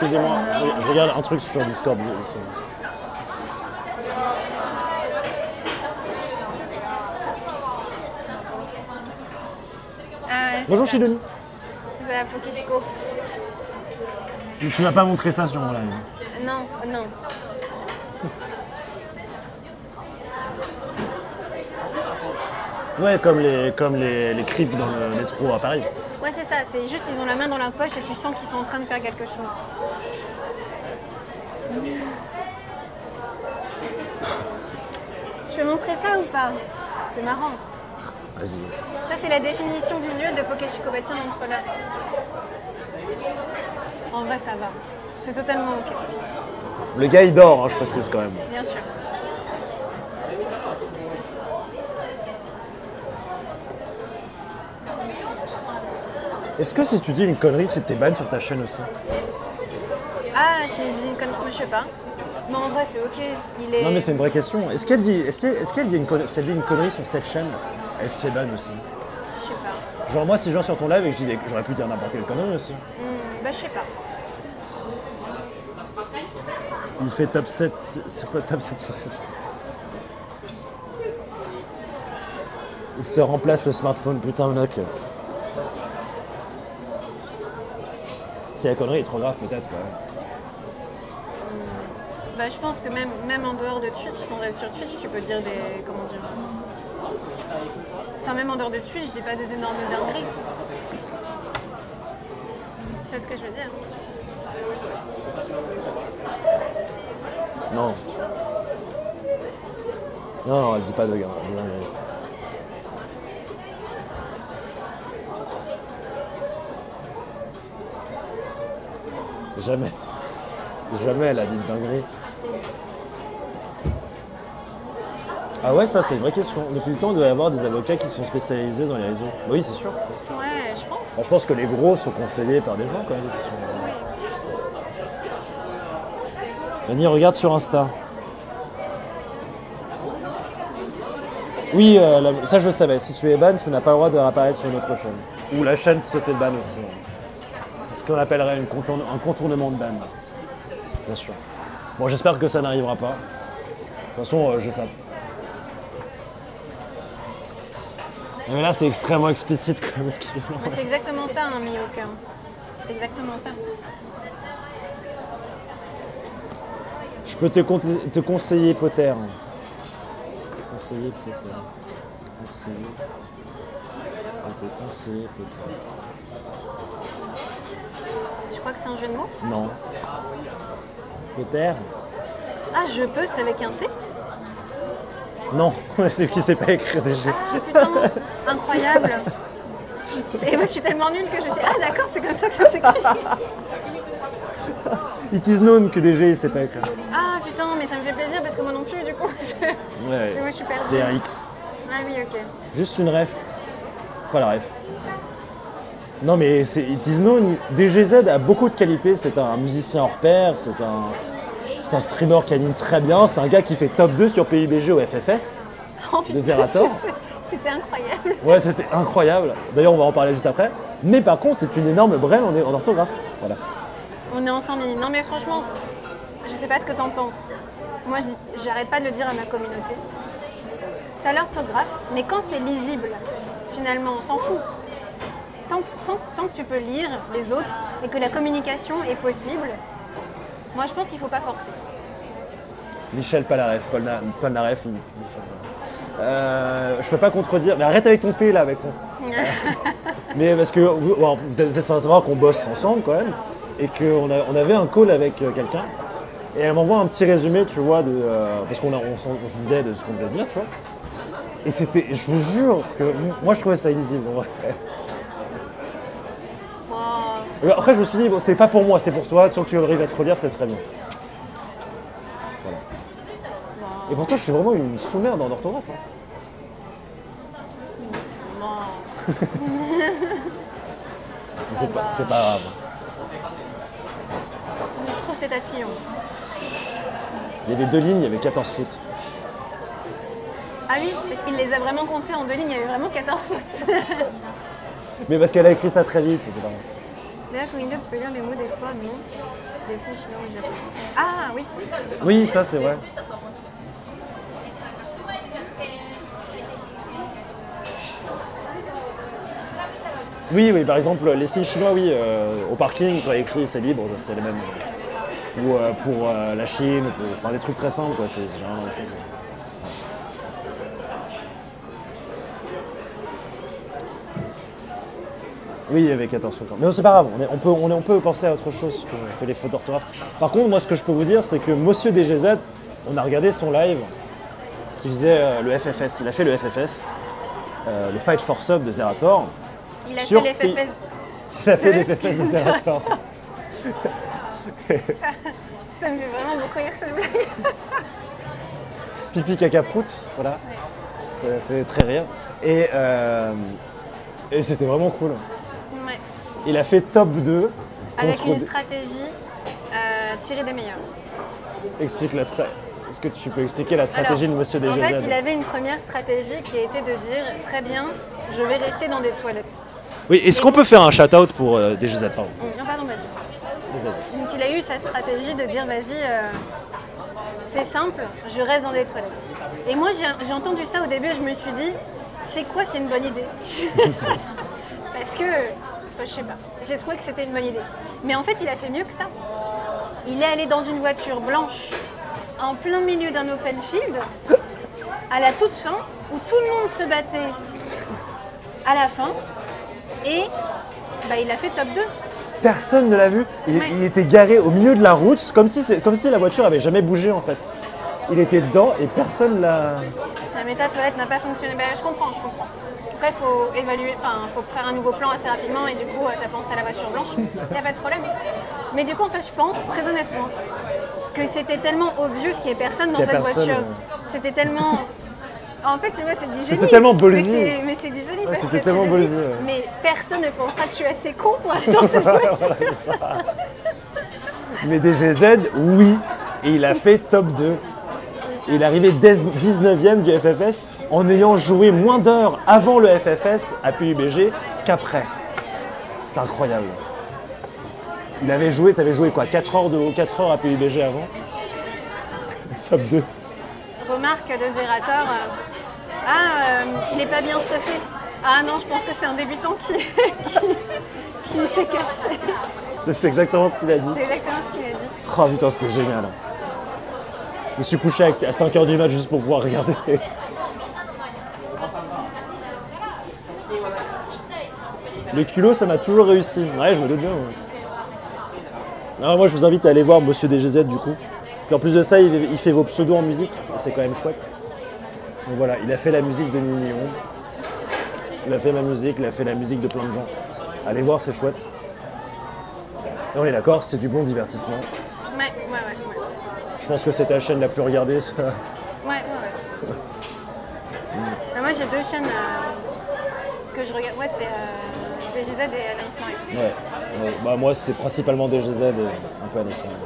excusez-moi, je regarde un truc sur Discord. Bonjour Shidomi. C'est la Pokéchico. Tu m'as pas montré ça sur mon live. Non, non. Ouais, comme les creeps dans le métro à Paris. Ouais, c'est ça. C'est juste, ils ont la main dans la poche et tu sens qu'ils sont en train de faire quelque chose. Je peux montrer ça ou pas? C'est marrant. Vas-y. Ça, c'est la définition visuelle de Pokéchico. Bah tiens, montre-la. En vrai, ça va. C'est totalement ok. Le gars, il dort, hein, je précise quand même. Bien sûr. Est-ce que si tu dis une connerie, tu t'es ban sur ta chaîne aussi? Ah, j'ai dit une connerie, je sais pas. Mais en vrai, c'est ok. Il est... Non, mais c'est une vraie question. Est-ce qu'elle dit, si elle dit une connerie sur cette chaîne, elle se fait ban aussi? Je sais pas. Genre moi, si je viens sur ton live et que je dis, j'aurais pu dire n'importe quelle connerie aussi. Bah, je sais pas. Il fait top 7, c'est pas top 7 sur cette. Il se remplace le smartphone, putain, Noc. Si la connerie est trop grave, peut-être. Bah, je pense que même en dehors de Twitch, sans être sur Twitch, tu peux dire des... Comment dire? Enfin, même en dehors de Twitch, je dis pas des énormes dingueries. Tu vois ce que je veux dire? Non. Non, elle dit pas de gars. Jamais. Jamais elle a dit une dinguerie. Ah ouais, ça c'est une vraie question. Depuis le temps, il doit y avoir des avocats qui sont spécialisés dans les réseaux. Oui, c'est sûr. Ouais, je pense. Bah, je pense que les gros sont conseillés par des gens quand même. Vanny, regarde sur Insta. Oui, ça je le savais. Si tu es ban, tu n'as pas le droit de réapparaître sur une autre chaîne. Ou la chaîne se fait ban aussi. C'est ce qu'on appellerait un contournement de ban. Bien sûr. Bon, j'espère que ça n'arrivera pas. De toute façon, je fais. Mais là, c'est extrêmement explicite comme ce qu'il vient. Mais c'est exactement ça, hein, Miyuka. C'est exactement ça. Je peux te conseiller Potter. Conseiller Potter. Conseiller. Je peux te conseiller Potter. Tu crois que c'est un jeu de mots? Non. Potter? Ah, je peux, c'est avec un T? Non, c'est qui sait pas écrire des G. Ah, putain, incroyable. Et moi, je suis tellement nulle que je sais. Ah, d'accord, c'est comme ça que ça s'écrit. It is known que des G, il sait pas écrire. Ah, putain, mais ça me fait plaisir parce que moi non plus, du coup, Ouais, moi, je suis perdue. c'est un X. Ah oui, ok. Juste une ref. Pas la ref. Non mais c'est It is known. DGZ a beaucoup de qualités. C'est un musicien hors pair. C'est un streamer qui anime très bien. C'est un gars qui fait top 2 sur PUBG au FFS Oh, de putain, Zerator. C'était incroyable. Ouais, c'était incroyable. D'ailleurs, on va en parler juste après. Mais par contre, c'est une énorme brêle en orthographe. Voilà. On est en 100 000. Non, mais franchement, je sais pas ce que t'en penses. Moi, j'arrête pas de le dire à ma communauté. T'as l'orthographe, mais quand c'est lisible, finalement, on s'en fout. Tant que tu peux lire les autres et que la communication est possible, moi, je pense qu'il faut pas forcer. Michel Palaref, Polnareff. Je peux pas contredire. Mais arrête avec ton thé là, avec ton. Mais parce que bon, vous êtes sans savoir qu'on bosse ensemble quand même et qu'on avait un call avec quelqu'un et elle m'envoie un petit résumé, tu vois, parce qu'on se disait de ce qu'on devait dire, tu vois. Et c'était, je vous jure que moi je trouvais ça illisible en vrai. Wow. Après je me suis dit bon c'est pas pour moi, c'est pour toi. Tant que tu arrives à te relire, c'est très bien. Voilà. Et pourtant je suis vraiment une sous-merde en orthographe. Hein. Non. C'est pas grave. Je trouve que t'es tatillon. Il y avait 2 lignes, il y avait 14 fautes. Ah oui, parce qu'il les a vraiment comptés en 2 lignes, il y avait vraiment 14 fautes. Mais parce qu'elle a écrit ça très vite, c'est pas grave. D'ailleurs, sur Windows, tu peux lire les mots des fois, non? Des signes chinois au Japon. Ah oui. Oui, ça c'est vrai. Oui, oui, par exemple, les signes chinois, oui, au parking, quand il y a écrit c'est libre, c'est les mêmes. Ou pour la Chine, enfin des trucs très simples, quoi, c'est généralement la même chose. Oui, avec attention. Mais c'est pas grave, on peut penser à autre chose que les fautes d'orthographe. Par contre, moi, ce que je peux vous dire, c'est que Monsieur DGZ, on a regardé son live qui faisait le FFS. Il a fait le FFS, le Fight for Sub de Zerator. Il a fait les FFS. Il a fait les FFS de Zerator. Ça me fait vraiment beaucoup rire cette blague. Pipi caca prout, voilà. Ouais. Ça fait très rire. Et c'était vraiment cool. Ouais. Il a fait top 2. Avec une stratégie tirée des meilleurs. Explique Est-ce que tu peux expliquer la stratégie de Monsieur DGZ? En fait, il avait une première stratégie qui était de dire très bien, je vais rester dans des toilettes. Oui, est-ce qu'on peut faire un shout-out pour DGZ, pardon? Pardon, vas-y. Donc il a eu sa stratégie de dire vas-y, c'est simple, je reste dans des toilettes. Et moi j'ai entendu ça au début et je me suis dit, c'est quoi, c'est une bonne idée? Parce que, je sais pas, j'ai trouvé que c'était une bonne idée. Mais en fait il a fait mieux que ça. Il est allé dans une voiture blanche, en plein milieu d'un open field, à la toute fin, où tout le monde se battait à la fin, et il a fait top 2. Personne ne l'a vu. Il était garé au milieu de la route, comme si la voiture avait jamais bougé en fait. Il était dedans et personne l'a... La méta toilette n'a pas fonctionné. Je comprends. Après, il faut évaluer, faut faire un nouveau plan assez rapidement et du coup, tu as pensé à la voiture blanche. Il n'y a pas de problème. Mais du coup, en fait, je pense, très honnêtement, que c'était tellement obvious qu'il n'y ait personne dans cette voiture. C'était tellement... En fait, tu vois, c'est du génie. C'était tellement ballsy. Mais c'est du génie. Ouais, c'était tellement ballsy. Ouais. Mais personne ne pensera que je suis assez con pour aller dans cette voiture. Voilà, c'est ça. Mais DGZ, oui. Et il a fait top 2. Il est arrivé 19e du FFS en ayant joué moins d'heures avant le FFS à PUBG qu'après. C'est incroyable. T'avais joué quoi, 4 heures à PUBG avant? Top 2. Remarque de Zerator, il n'est pas bien stuffé. Ah non, je pense que c'est un débutant qui s'est caché. C'est exactement ce qu'il a dit. C'est exactement ce qu'il a dit. Oh putain, c'était génial. Je me suis couché à 5h du mat juste pour pouvoir regarder. Les culots, ça m'a toujours réussi. Ouais, je me doute bien. Ouais. Non, moi, je vous invite à aller voir Monsieur DGZ du coup. Puis en plus de ça, il fait vos pseudos en musique. C'est quand même chouette. Donc voilà, il a fait la musique de Ninion. Il a fait ma musique, il a fait la musique de plein de gens. Allez voir, c'est chouette. Et on est d'accord, c'est du bon divertissement. Ouais. Je pense que c'est ta chaîne la plus regardée. Ça. Ouais. Moi, j'ai 2 chaînes que je regarde. Ouais, c'est DGZ et Anaïs Marie. Ouais. Bah, moi, c'est principalement DGZ et un peu Anaïs Marie.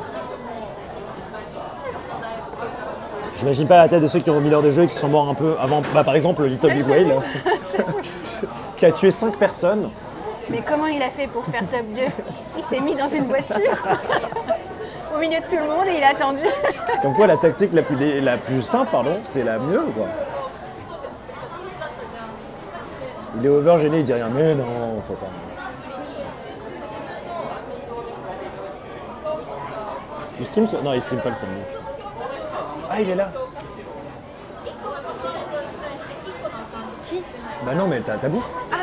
J'imagine pas la tête de ceux qui ont mis l'heure de jeu et qui sont morts un peu avant. Bah, par exemple, Little Big Whale, qui a tué 5 personnes. Mais comment il a fait pour faire top 2? Il s'est mis dans une voiture au milieu de tout le monde et il a attendu. Comme quoi, la tactique la plus simple, c'est la mieux, quoi. Il est over gêné, il dit rien. Mais non, faut pas. Il stream Non, il stream pas le samedi. Putain. Ah, il est là. Qui? Bah non, mais t'as bouffe. Ah.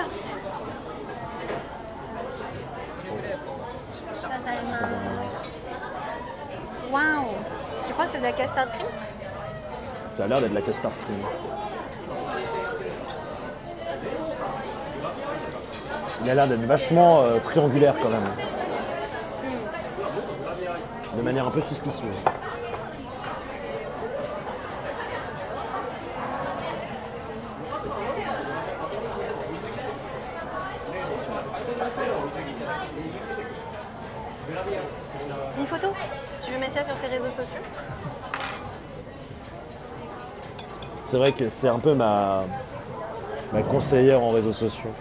Waouh. Tu crois que c'est de la custard cream? Ça a l'air d'être de la custard cream. Il a l'air d'être vachement triangulaire quand même. De manière un peu suspicieuse. Une photo? Tu veux mettre ça sur tes réseaux sociaux? C'est vrai que c'est un peu ma conseillère en réseaux sociaux.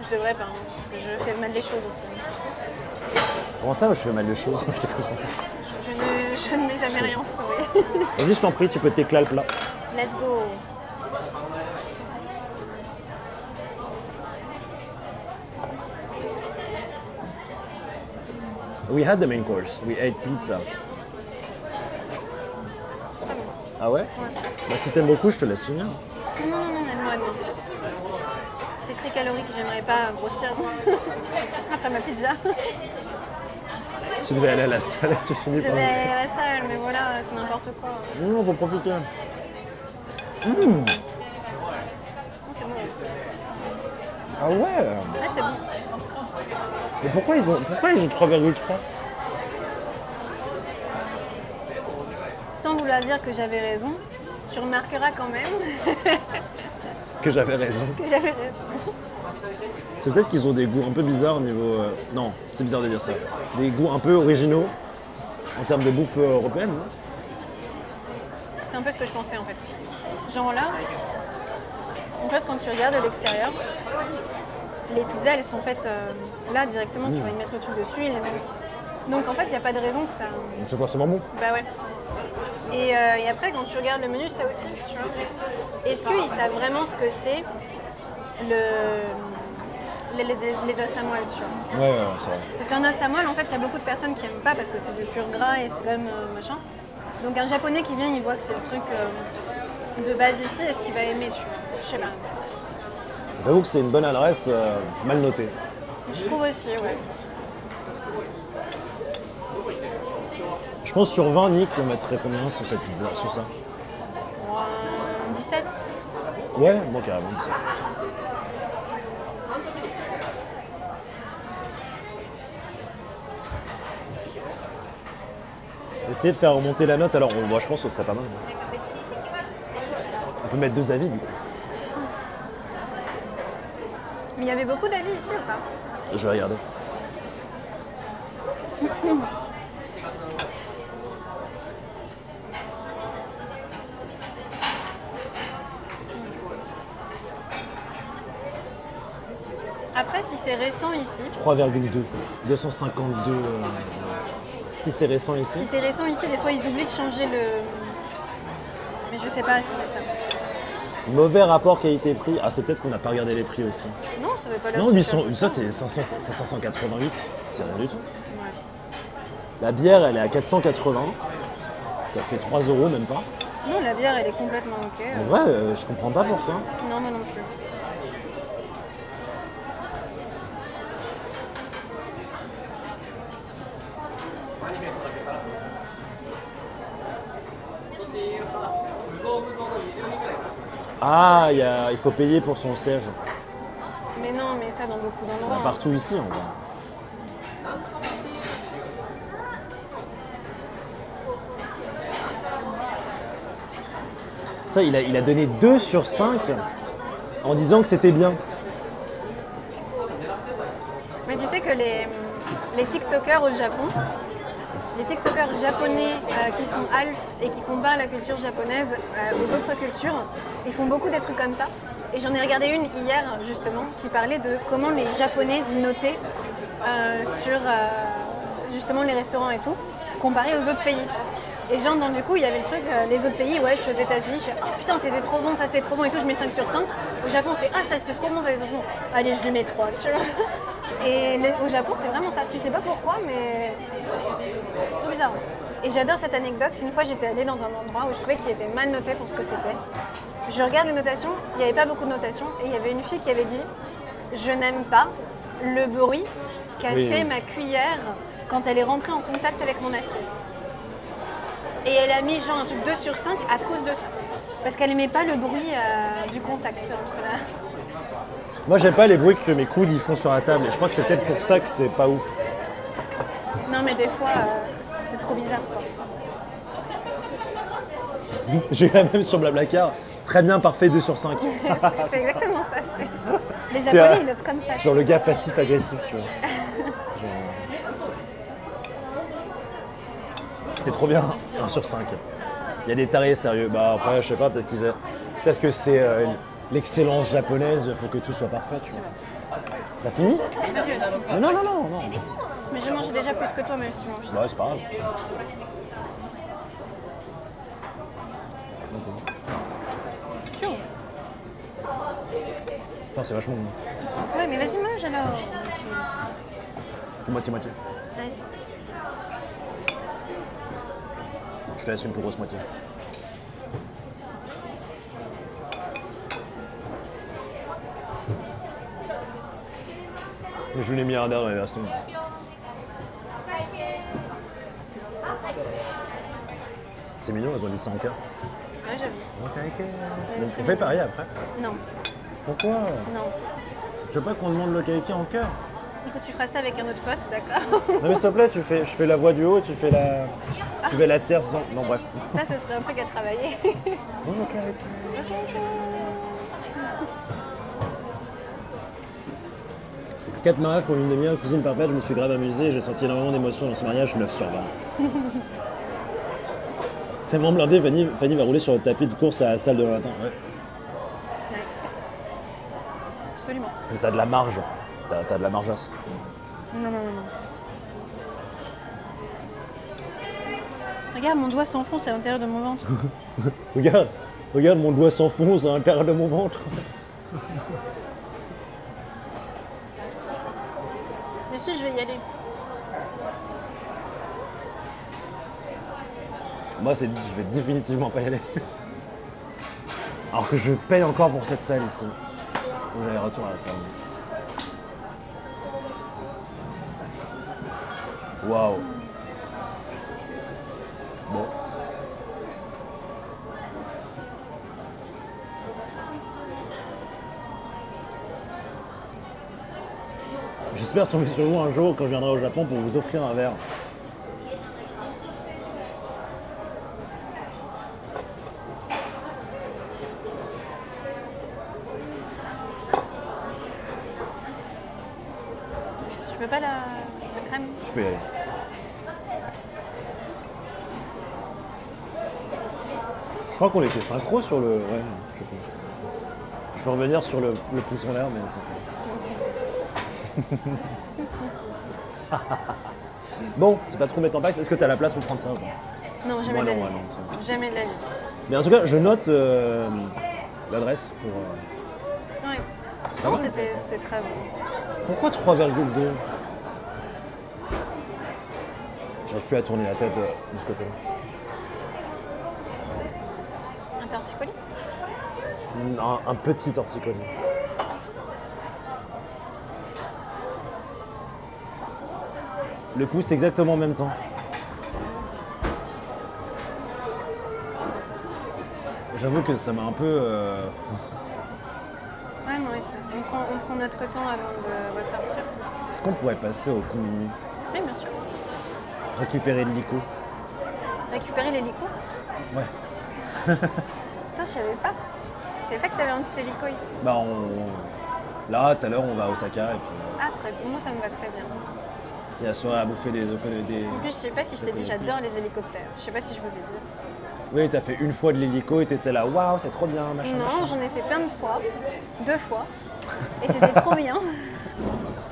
Je devrais pas, parce que je fais mal les choses aussi. Comment ça, je fais mal les choses? Je te comprends. Je ne mets jamais rien en story. Vas-y, je t'en prie, tu peux t'éclater le plat. Let's go. We had the main course. We ate pizza. Ah ouais? Bah si t'aimes beaucoup, je te laisse finir. Non, non. C'est très calorique, j'aimerais pas grossir après ma pizza. Tu devais aller à la salle et tu finis Je par... vais aller à la salle, mais voilà, c'est n'importe quoi. Non, faut profiter. C'est bon. Ah ouais? Ah, c'est bon. Mais pourquoi ils ont 3,3? Sans vouloir dire que j'avais raison, tu remarqueras quand même Que j'avais raison. que j'avais raison. C'est peut-être qu'ils ont des goûts un peu bizarres au niveau... Non, c'est bizarre de dire ça. Des goûts un peu originaux en termes de bouffe européenne, non? C'est un peu ce que je pensais en fait. Genre là, en fait quand tu regardes de l'extérieur, les pizzas elles sont faites là directement, tu vas y mettre le truc dessus, ils les mettent. Donc en fait il n'y a pas de raison que ça... C'est forcément bon. Bah ouais. Et après quand tu regardes le menu, ça aussi, tu vois. Est-ce qu'ils savent vraiment ce que c'est les os à moelle, tu vois? Ouais, c'est vrai. Parce qu'un os à moelle, en fait, il y a beaucoup de personnes qui n'aiment pas parce que c'est du pur gras et c'est quand même machin. Donc un japonais qui vient, il voit que c'est le truc de base ici, est-ce qu'il va aimer, tu vois? Je sais pas. J'avoue que c'est une bonne adresse mal notée. Je trouve aussi, ouais. Je pense sur 20, Nick, on mettrait combien sur cette pizza, sur ça? 17. Ouais, bon, carrément 17. Essayer de faire remonter la note, alors moi je pense que ce serait pas mal. On peut mettre 2 avis du coup. Mais il y avait beaucoup d'avis ici ou pas? Je vais regarder. Après, si c'est récent ici, 3,2. 252. Si c'est récent ici. des fois ils oublient de changer le... Mais je sais pas si c'est ça. Mauvais rapport qualité-prix. Ah, c'est peut-être qu'on n'a pas regardé les prix aussi. Non, ça veut pas l'air Non, super. ça c'est 588. C'est rien du tout. Ouais. La bière, elle est à 480. Ça fait 3 euros, même pas. Non, la bière, elle est complètement ok. En vrai, je comprends pas pourquoi. Non, moi non plus. Ah, il faut payer pour son siège. Mais non, mais ça dans beaucoup d'endroits. Partout ici, en vrai. Ça, il a donné 2 sur 5 en disant que c'était bien. Mais tu sais que les TikTokers au Japon, les TikTokers japonais qui sont half et qui comparent la culture japonaise aux autres cultures, ils font beaucoup des trucs comme ça. Et j'en ai regardé une hier justement qui parlait de comment les Japonais notaient sur justement les restaurants et tout, comparé aux autres pays. Et genre, du coup, il y avait le truc, les autres pays, ouais, je suis aux États-Unis, je fais oh putain, c'était trop bon, ça c'était trop bon et tout, je mets 5 sur 5. Au Japon, c'est ah, ça c'était trop bon, ça c'était trop bon. Allez, je lui mets 3, tu vois. Et au Japon, c'est vraiment ça. Tu sais pas pourquoi, mais c'est bizarre. Et j'adore cette anecdote. Une fois, j'étais allée dans un endroit où je trouvais qu'il était mal noté pour ce que c'était. Je regarde les notations, il n'y avait pas beaucoup de notations, et il y avait une fille qui avait dit je n'aime pas le bruit qu'a fait ma cuillère quand elle est rentrée en contact avec mon assiette. Et elle a mis genre un truc 2 sur 5 à cause de ça. Parce qu'elle aimait pas le bruit du contact entre la... Moi, j'aime pas les bruits que mes coudes ils font sur la table. Et je crois que c'est peut-être pour ça que c'est pas ouf. Non, mais des fois, c'est trop bizarre, quoi. J'ai eu la même sur Blablacar. Très bien, parfait, 2 sur 5. C'est exactement ça. Les Japonais, ils notent comme ça. Sur le gars passif-agressif, tu vois. C'est trop bien, 1 sur 5. Il y a des tarés sérieux. Bah après, je sais pas, peut-être que c'est l'excellence japonaise, il faut que tout soit parfait, tu vois. T'as fini? Non. Non, Mais j'ai mangé déjà plus que toi, même si tu manges. Ouais, c'est pas grave. Sûr. Putain, c'est vachement bon. Ouais, mais vas-y, mange alors. Fais moitié-moitié. Vas-y. Je te laisse une plus grosse moitié. Je suis les milliardaires dans les restos. C'est mignon, ils ont dit ça en cœur. Ouais, j'avoue. Ok. Donc on fait pareil après. Non, Pourquoi? non. Je veux pas qu'on demande le kaiki en cœur. Écoute, tu feras ça avec un autre pote, d'accord? Non mais s'il te plaît, je fais la voix du haut, tu fais la tierce. Non, bref. Ça, ce serait un truc à travailler. Ok. 4 mariages pour une demi-heure, cuisine parfaite, je me suis grave amusé, j'ai senti énormément d'émotions dans ce mariage, 9 sur 20. Tellement blindé, Fanny va rouler sur le tapis de course à la salle de matin. Ouais. Ouais. Absolument. Mais t'as de la marge, t'as de la margeasse. Non. Regarde, mon doigt s'enfonce à l'intérieur de mon ventre. Regarde, mon doigt s'enfonce à l'intérieur de mon ventre. Mais si, je vais y aller. Moi, je vais définitivement pas y aller. Alors que je paye encore pour cette salle ici. Vous allez retourner à la salle. Waouh. Bon. J'espère tomber sur vous un jour quand je viendrai au Japon pour vous offrir un verre. Tu veux pas la crème? Je peux y aller. Je crois qu'on était synchro sur le... Ouais, je sais pas. Je vais revenir sur le pouce en l'air, mais c'est pas... Bon, c'est pas trop mettre en pax. Est-ce que t'as la place pour prendre ça ou pas? Non, jamais Moi de la non, vie. ouais, non, c'est bon. Jamais de la vie. Mais en tout cas, je note l'adresse pour... Ouais. C'est pas Non, mal. c'était très bon. Pourquoi 3,2? J'arrive plus à tourner la tête de ce côté-là. Un torticolis? Un petit torticolis. Le pouce exactement en même temps. J'avoue que ça m'a un peu... Ouais, moi aussi. On prend notre temps avant de ressortir. Est-ce qu'on pourrait passer au Kumini? Oui, bien sûr. Récupérer l'hélico? Récupérer l'hélico? Ouais. Putain, je savais pas. Je savais pas que t'avais un petit hélico ici. Bah là, tout à l'heure, on va à Osaka et puis Ah, très bien. Moi, ça me va très bien. il y a la soirée à bouffer des... En plus, je sais pas si je t'ai dit, j'adore les hélicoptères. Je sais pas si je vous ai dit. Oui, t'as fait une fois de l'hélico et t'étais là, waouh, c'est trop bien, machin. Non, j'en ai fait plein de fois. 2 fois. Et c'était trop bien.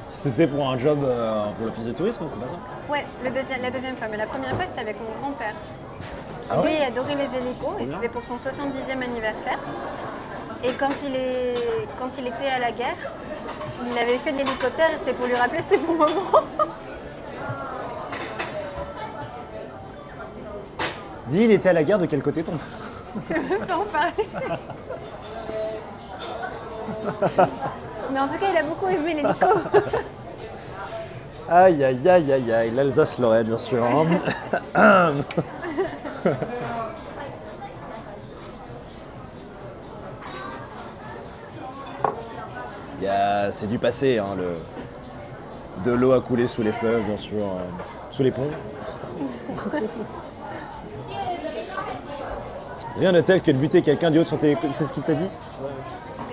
C'était pour un job pour l'office de tourisme, c'était pas ça? Ouais, la deuxième fois. Mais la première fois, c'était avec mon grand-père. Ah Lui, ouais? il adorait les hélicos et bien. c'était pour son 70e anniversaire. Et quand il était à la guerre, il avait fait de l'hélicoptère et c'était pour lui rappeler ses bons moments. Dis, il était à la guerre, de quel côté tombe? Tu veux pas en parler? Mais en tout cas, il a beaucoup aimé l'hélico. Aïe, aïe, aïe, aïe, aïe, l'Alsace-Lorraine, bien sûr. Hein. C'est du passé, hein, de l'eau a coulé sous les fleuves, bien sûr, sous les ponts. Rien de tel que de buter quelqu'un du haut de son téléphone, c'est ce qu'il t'a dit?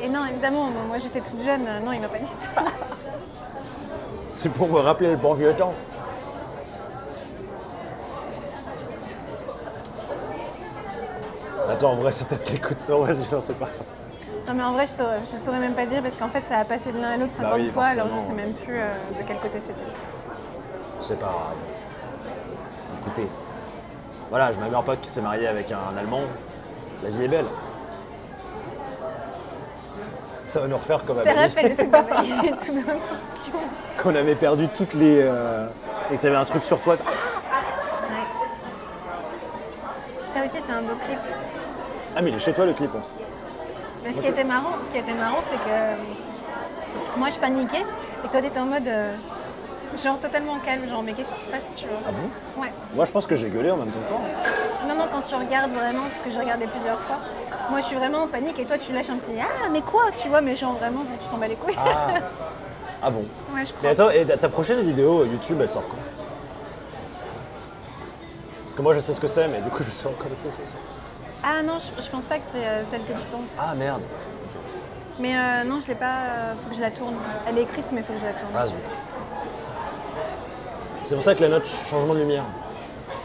Et non, évidemment, moi j'étais toute jeune. Non, il m'a pas dit ça. C'est pour me rappeler le bon vieux temps. Attends, en vrai, c'est peut-être qu'il écoute. Non, vas-y, non, c'est pas grave. Non, mais en vrai, je saurais même pas dire parce qu'en fait, ça a passé de l'un à l'autre 50 oui, fois, alors je forcément. sais même plus de quel côté c'était. C'est pas grave. Écoutez, voilà, j'ai ma meilleure pote qui s'est mariée avec un Allemand. La vie est belle. Ça va nous refaire comme Ça Amélie. rappelle le truc d'Amélie, tout d'un coup. Qu'on avait perdu toutes les... et que t'avais un truc sur toi. Ouais. Ça aussi, c'est un beau clip. Ah mais il est chez toi le clip. Hein. Mais ce qui était marrant, c'est que moi, je paniquais et toi, t'étais en mode genre totalement calme, genre mais qu'est-ce qui se passe, tu vois. Ah bon? Ouais. Moi je pense que j'ai gueulé en même temps. Non, quand tu regardes vraiment, parce que j'ai regardé plusieurs fois, moi je suis vraiment en panique et toi tu lâches un petit ah mais quoi, tu vois, mais genre vraiment tu t'en bats les couilles. Ah bon? Ouais, je Mais crois. attends, et ta prochaine vidéo YouTube, elle sort quand? Parce que moi je sais ce que c'est, mais du coup je sais encore ce que c'est. Ah non, je pense pas que c'est celle que tu penses. Ah merde. Mais non, je l'ai pas, faut que je la tourne. Elle est écrite, mais faut que je la tourne. Ah zut. C'est pour ça que la note changement de lumière.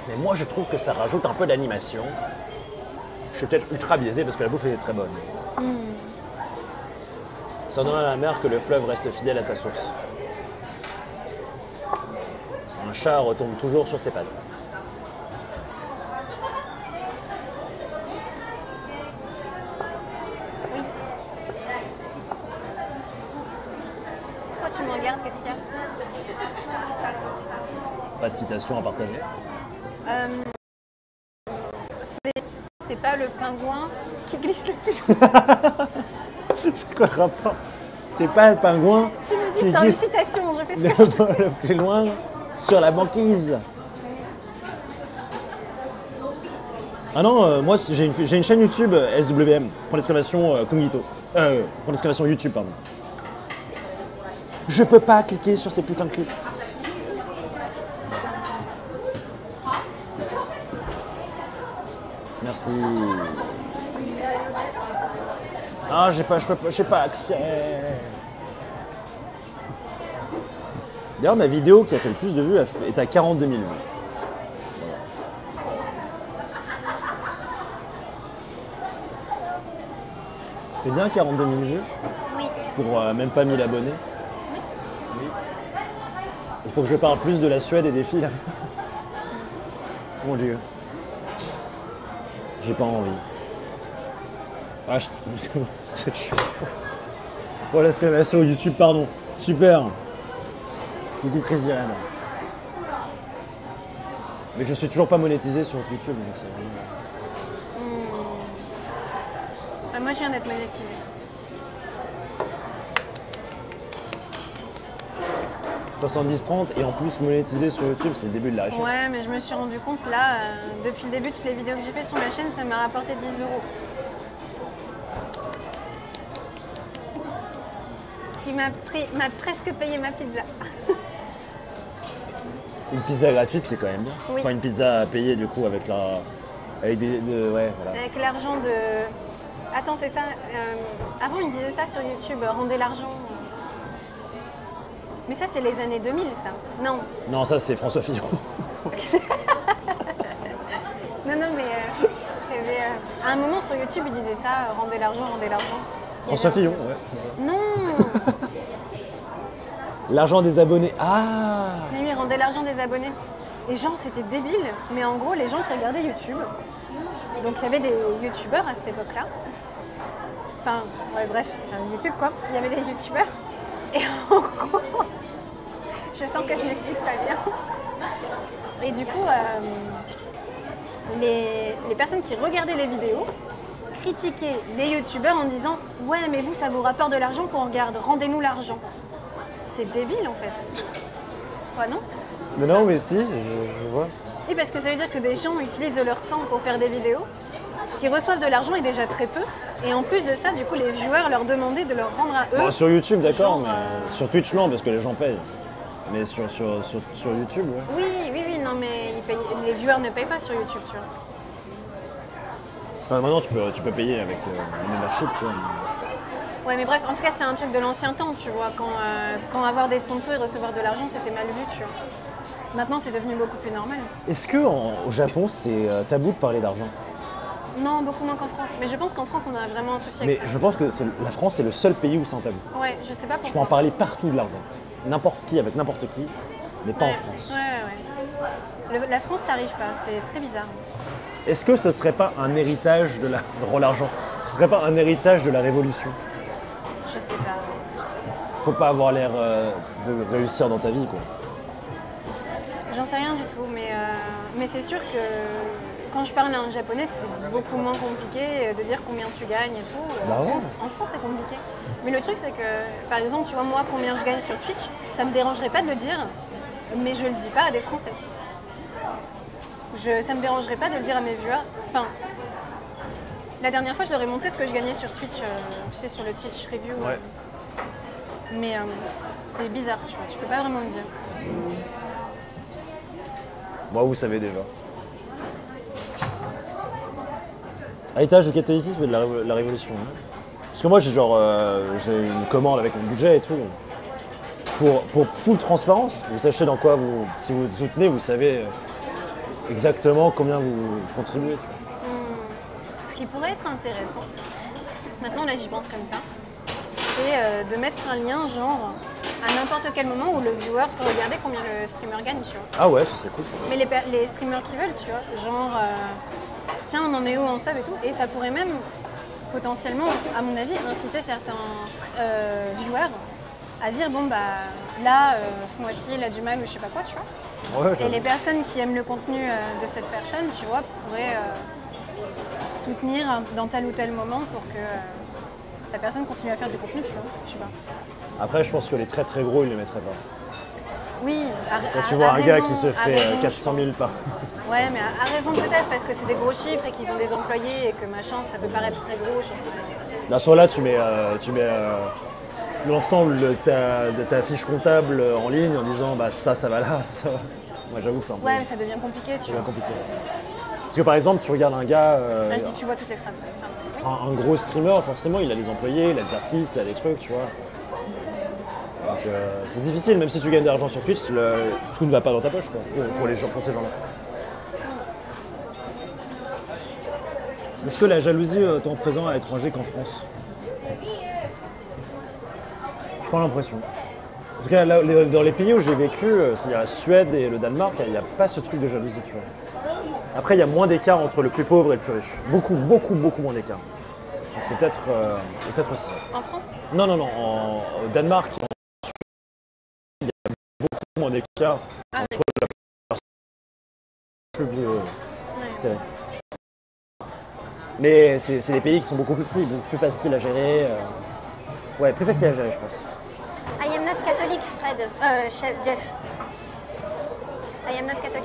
Mais moi je trouve que ça rajoute un peu d'animation. Je suis peut-être ultra biaisé parce que la bouffe est très bonne. Ça donne à la mer que le fleuve reste fidèle à sa source. Un chat retombe toujours sur ses pattes. Pourquoi tu me regardes, qu'est-ce qu'il y a? Pas de citation à partager. C'est pas le pingouin qui glisse le plus. C'est quoi le rapport? T'es pas le pingouin Tu me dis, qui c'est une glisse citation, je fais ce que je veux. le plus loin sur la banquise. Ah non, moi j'ai une chaîne YouTube SWM, pour l'exclamation Cognito. Pour l'exclamation YouTube, pardon. Je peux pas cliquer sur ces putains de clips. Merci. Ah, j'ai pas accès. D'ailleurs, ma vidéo qui a fait le plus de vues est à 42 000 vues. Voilà. C'est bien 42 000 vues Oui. pour même pas 1000 abonnés. Oui. Il faut que je parle plus de la Suède et des filles là. Mon Dieu. J'ai pas envie. Ah, c'est chiant. Oh, l'exclamation YouTube, pardon. Super. Coucou Crazy Ryan. Mais je suis toujours pas monétisé sur YouTube. Donc c'est vraiment... Moi, je viens d'être monétisée. « 70-30 et en plus monétisé sur YouTube, c'est le début de la richesse. Ouais, mais je me suis rendu compte là, depuis le début, toutes les vidéos que j'ai fait sur ma chaîne, ça m'a rapporté 10 euros. Ce qui m'a presque payé ma pizza. Une pizza gratuite, c'est quand même bien. Oui. Enfin, une pizza à payer du coup avec la... Avec ouais, voilà. Avec l'argent de... Attends, c'est ça. Avant, ils disaient ça sur YouTube, rendez l'argent. Mais ça, c'est les années 2000, ça. Non. Non, ça c'est François Fillon. Non, mais à un moment sur YouTube, ils disaient ça, rendez l'argent, rendez l'argent. François Fillon, ouais. Non. L'argent des abonnés. Ah. Mais oui, rendez l'argent des abonnés. Les gens, c'était débile. Mais en gros, les gens qui regardaient YouTube, donc il y avait des youtubeurs à cette époque-là. Enfin, ouais, bref, YouTube quoi. Il y avait des youtubeurs. Et en gros, je sens que je m'explique pas bien. Et du coup, les personnes qui regardaient les vidéos critiquaient les youtubeurs en disant « Ouais, mais vous, ça vous rapporte de l'argent qu'on regarde. Rendez-nous l'argent. » C'est débile en fait. Ouais, non? Mais non, mais si, je vois. Oui, parce que ça veut dire que des gens utilisent de leur temps pour faire des vidéos, qui reçoivent de l'argent et déjà très peu. Et en plus de ça, du coup, les viewers leur demandaient de leur rendre à eux. Bon, sur YouTube, d'accord, genre, mais sur Twitch, non, parce que les gens payent. Mais sur YouTube, ouais. Oui, non, mais les viewers ne payent pas sur YouTube, tu vois. Enfin, maintenant, tu peux payer avec le membership, tu vois. Ouais, mais bref, en tout cas, c'est un truc de l'ancien temps, tu vois, quand avoir des sponsors et recevoir de l'argent, c'était mal vu, tu vois. Maintenant, c'est devenu beaucoup plus normal. Est-ce que au Japon, c'est tabou de parler d'argent? Non, beaucoup moins qu'en France. Mais je pense qu'en France, on a vraiment un souci Mais avec ça. je pense que la France, c'est le seul pays où c'est un tabou. Ouais, je sais pas Je peux en pourquoi. parler partout de l'argent. N'importe qui, avec n'importe qui. mais pas en Ouais. France. Ouais. La France, t'arrives pas, c'est très bizarre. Est-ce que ce serait pas un héritage de la... Rends l'argent. Ce serait pas un héritage de la Révolution? Je sais pas. Faut pas avoir l'air de réussir dans ta vie, quoi. J'en sais rien du tout, mais c'est sûr que quand je parle à un japonais, c'est beaucoup moins compliqué de dire combien tu gagnes et tout. Bah ouais. En France, c'est compliqué. Mais le truc, c'est que, par exemple, tu vois, moi, combien je gagne sur Twitch, ça me dérangerait pas de le dire, mais je le dis pas à des Français. Ça me dérangerait pas de le dire à mes viewers. Enfin, la dernière fois, je leur ai montré ce que je gagnais sur Twitch, tu sais, sur le Twitch Review. Ouais. Mais c'est bizarre, tu vois, tu peux pas vraiment me dire. Moi, vous savez déjà. Héritage du catholicisme et de la Révolution. Hein. Parce que moi, j'ai j'ai une commande avec mon budget et tout. Pour full transparence, vous sachez dans quoi si vous soutenez, vous savez exactement combien vous contribuez. Tu vois. Ce qui pourrait être intéressant, maintenant là j'y pense comme ça, c'est de mettre un lien genre à n'importe quel moment où le viewer peut regarder combien le streamer gagne, tu vois. Ah ouais, ce serait cool ça. Mais les streamers qui veulent, tu vois, genre tiens on en est où en sub et tout, et ça pourrait même potentiellement, à mon avis, inciter certains viewers à dire bon bah là ce mois-ci il a du mal ou je sais pas quoi, tu vois. Ouais, Et les personnes qui aiment le contenu de cette personne, tu vois, pourraient soutenir dans tel ou tel moment pour que la personne continue à faire du contenu, tu vois. Je sais pas. Après, je pense que les très très gros, ils les mettraient pas. Oui, Quand tu vois un gars raison, qui se à fait raison, 400 000 par... Ouais, mais à raison peut-être, parce que c'est des gros chiffres et qu'ils ont des employés et que machin, ça peut paraître très gros, je sais pas. À ce moment-là, tu mets l'ensemble de ta fiche comptable en ligne en disant bah ça va là, ça va. Moi, j'avoue que c'est un peu Ouais, mais ça devient compliqué, tu vois. compliqué. Parce que par exemple, tu regardes un gars, Là, je dis, tu vois toutes les phrases. Ouais. Pardon. Oui. un gros streamer, forcément, il a des employés, il a des artistes, il a des trucs, tu vois. Donc c'est difficile, même si tu gagnes de l'argent sur Twitch, tout ne va pas dans ta poche, quoi, pour ces gens-là. Est-ce que la jalousie est autant présente à l'étranger qu'en France? Je prends l'impression. En tout cas, là, dans les pays où j'ai vécu, c'est-à-dire la Suède et le Danemark, il n'y a pas ce truc de jalousie, tu vois. Après, il y a moins d'écart entre le plus pauvre et le plus riche. Beaucoup moins d'écart. Donc c'est peut-être aussi ça. En France? Non, au Danemark, en Suède, il y a beaucoup moins d'écart entre la personne plus serrée. Mais c'est des pays qui sont beaucoup plus petits, beaucoup plus faciles à gérer. Ouais, plus facile à gérer, je pense. I am not Catholic, Fred. Jeff. I am not Catholic.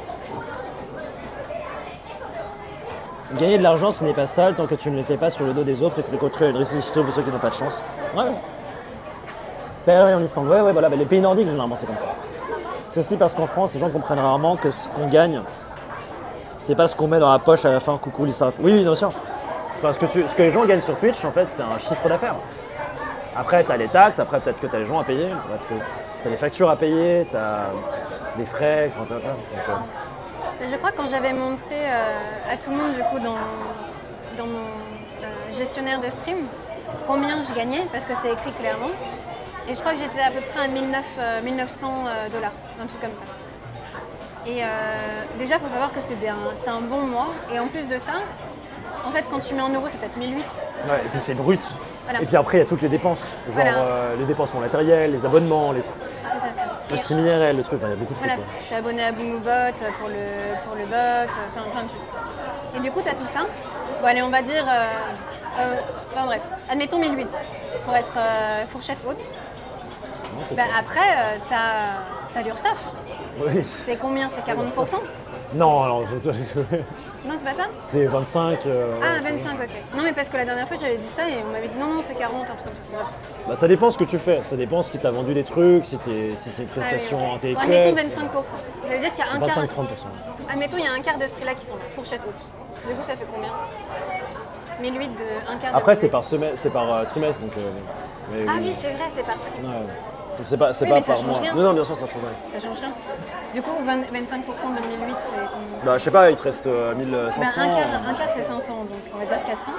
Gagner de l'argent, ce n'est pas sale tant que tu ne le fais pas sur le dos des autres et que le contraire est une restriction pour ceux qui n'ont pas de chance. Ouais. Pareil en Islande. Ouais, voilà. Les pays nordiques, généralement, c'est comme ça. C'est aussi parce qu'en France, les gens comprennent rarement que ce qu'on gagne, c'est pas ce qu'on met dans la poche à la fin. Coucou, Lisa. Oui, bien sûr. Parce que ce que les gens gagnent sur Twitch, en fait, c'est un chiffre d'affaires. Après, tu as les taxes, après, peut-être que tu as les gens à payer, parce que tu as des factures à payer, tu as des frais, enfin, Je crois que quand j'avais montré à tout le monde, du coup, dans mon gestionnaire de stream, combien je gagnais, parce que c'est écrit clairement, et je crois que j'étais à peu près à 1900 $, un truc comme ça. Et déjà, il faut savoir que c'est un bon mois, et en plus de ça, en fait, quand tu mets en euros, c'est peut-être 1008. Ouais, et puis c'est brut. Voilà. Et puis après, il y a toutes les dépenses. Genre Voilà. les dépenses pour le matériel, les abonnements, les trucs. Le streaming IRL, le truc, enfin, il y a beaucoup de trucs. Voilà, je suis abonnée à Boomobot pour le bot, enfin plein de trucs. Et du coup, tu as tout ça. Bon, allez, on va dire. Enfin bref, admettons 1008 pour être fourchette haute. Non, c'est Bah, ça. après, t'as l'URSSAF. Oui. C'est combien? C'est 40%? Non, Non, c'est pas ça? c'est 25. Ah, 25, ok. Non, mais parce que la dernière fois, j'avais dit ça et on m'avait dit non, c'est 40, un truc comme ça. Bref. Bah, ça dépend ce que tu fais. Ça dépend ce qui t'a vendu des trucs, si c'est une prestation Ah oui, ok. intellectuelle. Admettons 25%. Ça veut dire qu'il y a un quart. 25-30%. Admettons, il y a un quart de ce prix-là qui sont là, fourchette haute. Du coup, ça fait combien? 1008 de un quart de Après, c'est 1008. par semaine, c'est par trimestre. Donc, mais Ah oui, c'est vrai, c'est par tri. Ouais. Donc c'est pas Oui, pas mais ça par change mois. rien. Non, bien sûr, ça change rien. Ça change rien. Du coup, 25% de 1008, c'est combien? Bah, je sais pas, il te reste 1500. Ben, un quart, c'est 500, donc on va dire 400.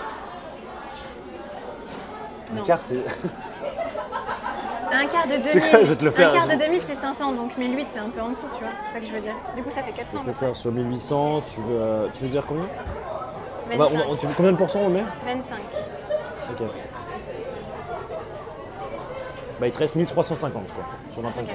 Un Non. quart, c'est. Un quart de 2000, C'est quoi, je vais te le faire. un quart de 2000 c'est 500, donc 1008 c'est un peu en dessous, tu vois. C'est ça que je veux dire. Du coup ça fait 400. Je vais te le faire sur 1800, tu veux dire combien 25. Combien de pourcents on met 25. Ok. Bah il te reste 1350 quoi, sur 25%. Ok.